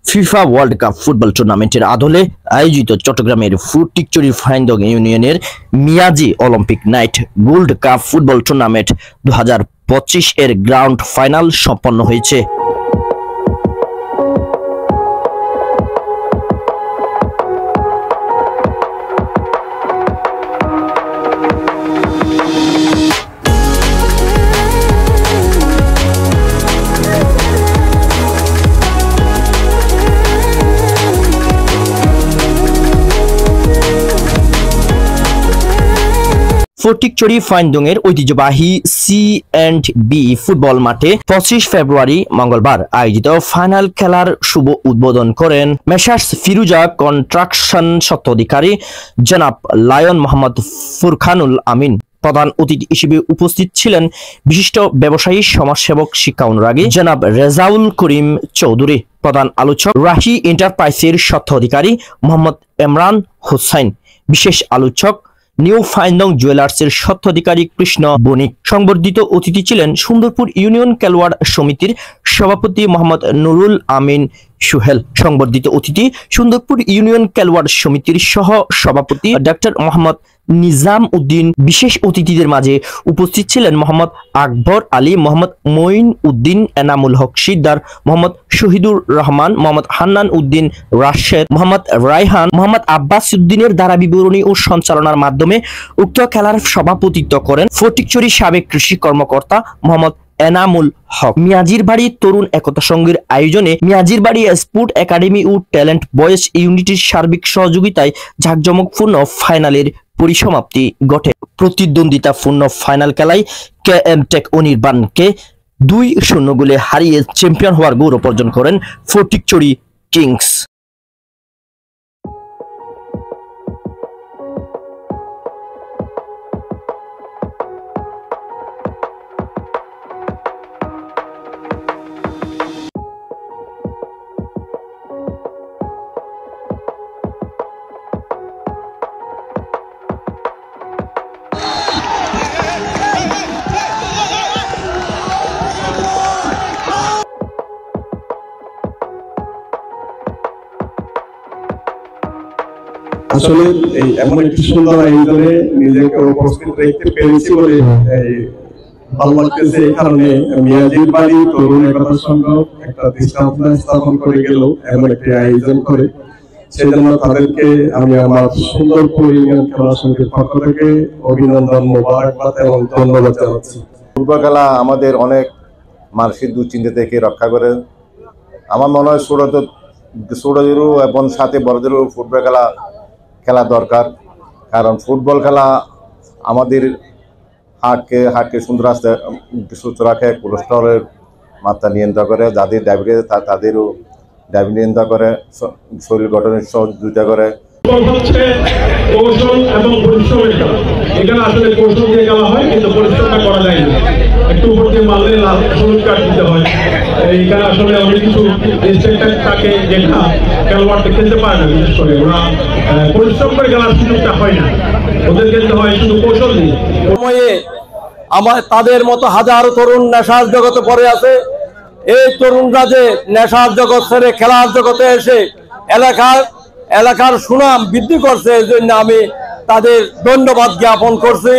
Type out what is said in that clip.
FIFA world cup football টুর্নামেন্টের আদলে আয়োজিত চট্টগ্রামের ফটিকছড়ি ফাইন্দং ইউনিয়নের Miyaji Olympic night gold cup football tournament 2025 এর গ্রাউন্ড ফাইনাল সম্পন্ন হয়েছে। ফটিকছড়ি ফাইন্দং এর ঐতিহ্যবাহী C&B ফুটবল মাঠে 25 ফেব্রুয়ারি মঙ্গলবার আয়োজিত ফাইনাল খেলার শুভ উদ্বোধন করেন মেসার্স ফিরুজা কনস্ট্রাকশন স্বত্বাধিকারী জনাব লায়ন মোহাম্মদ ফুরখানুল আমিন। প্রধান অতিথি হিসেবে উপস্থিত ছিলেন বিশিষ্ট ব্যবসায়ী, সমাজসেবক, শিক্ষা অনুরাগী জনাব রেজাউল করিম চৌধুরী। প্রধান আলোচক রাহি এন্টারপ্রাইজের স্বত্বাধিকারী মোহাম্মদ ইমরান হোসাইন। বিশেষ আলোচক নিউ ফাইন্দং জুয়েলার্সের স্বত্বাধিকারী কৃষ্ণ বণিক। সংবর্ধিত অতিথি ছিলেন সুন্দরপুর ইউনিয়ন খেলোয়াড় সমিতির সভাপতি মোহাম্মদ নুরুল আমিন সুহেল। সংবর্ধিত অতিথি সুন্দরপুর ইউনিয়ন খেলোয়াড় সমিতির সহ সভাপতি ডক্টর মোহাম্মদ নিজাম উদ্দিন। বিশেষ অতিথিদের মাঝে উপস্থিত ছিলেন মোহাম্মদ আকবর আলী, মোহাম্মদ মঈন উদ্দিন, এনামুল হক সিকদার, মোহাম্মদ শহীদুর রহমান, মোহাম্মদ হান্নান উদ্দিন রাশেদ, মোহাম্মদ রায়হান, মোহাম্মদ আব্বাস উদ্দিনের দ্বারা বিবরণী ও সঞ্চালনার মাধ্যমে উক্ত খেলার সভাপতিত্ব করেন ফটিকছড়ি সাবেক কৃষি কর্মকর্তা মোহাম্মদ এনামুল হক। মিয়াজির বাড়ি তরুণ একতা সংঘের আয়োজনে মিয়াজির বাড়ি স্পোর্ট একাডেমি ও ট্যালেন্ট বয়েজ ইউনিটির সার্বিক সহযোগিতায় জাঁকজমকপূর্ণ ফাইনালের পরিসমাপ্তি ঘটে। প্রতিদ্বন্দ্বিতাপূর্ণ ফাইনাল খেলায় KM টেক অনির্বাণকে 2-0 গোলে হারিয়ে চ্যাম্পিয়ন হওয়ার গৌরব অর্জন করেন ফটিকছড়ি কিংস। আসলে এই এমন একটি সুন্দর আয়োজনে নিজেকে উপস্থিত রাখতে পেরেছি বলে ভালো লাগতেছে। এই কারণে মিয়াজির বাড়ি তরুণ একতা সংঘ একটা দৃষ্টান্ত স্থাপন করে গেল এমন একটি আয়োজন করে। সেজন্য তাদেরকে আমি আমার সুন্দরপুর ইউনিয়ন খেলা সমিতির পক্ষ থেকে অভিনন্দন, মোবারকবাদ এবং ধন্যবাদ জানাচ্ছি। ফুটবল খেলা আমাদের অনেক মানসিক দুশ্চিন্তা থেকে রক্ষা করে। আমার মনে হয় ছোটদেরও এবং সাথে বড়দেরও ফুটবল খেলা দরকার, কারণ ফুটবল খেলা আমাদের হার্টকে সুস্থ রাখে, কোলেস্ট্রলের মাত্রা নিয়ন্ত্রণ করে, যাদের ডায়াবেটিস তাদেরও ডায়াবেটিস নিয়ন্ত্রণ করে, শরীর গঠনের সহযোগিতা করে। কৌশল এবং পরিশ্রমের খেলা, এখানে আসলে কৌশল দিয়ে খেলা হয় কিন্তু পরিশ্রমটা করা যায় না। একটু উপর দিয়ে মারলে হলুদ কার্ড দিতে হয়। এইখানে আসলে অনেক কিছু ইনস্ট্রাক্টর থাকে যেটা খেলোয়াড়টা খেলতে পারে না, বিশেষ করে ওরা পরিশ্রম করে খেলার সুযোগটা হয় না, ওদের খেলতে হয় শুধু কৌশল দিয়ে। সময়ে তাদের মতো হাজারো তরুণ নেশার জগতে পড়ে আছে। এই তরুণরা যে নেশার জগৎ ছেড়ে খেলার জগতে এসে এলাকার সুনাম বৃদ্ধি করছে, এই জন্য আমি তাদের ধন্যবাদ জ্ঞাপন করছি।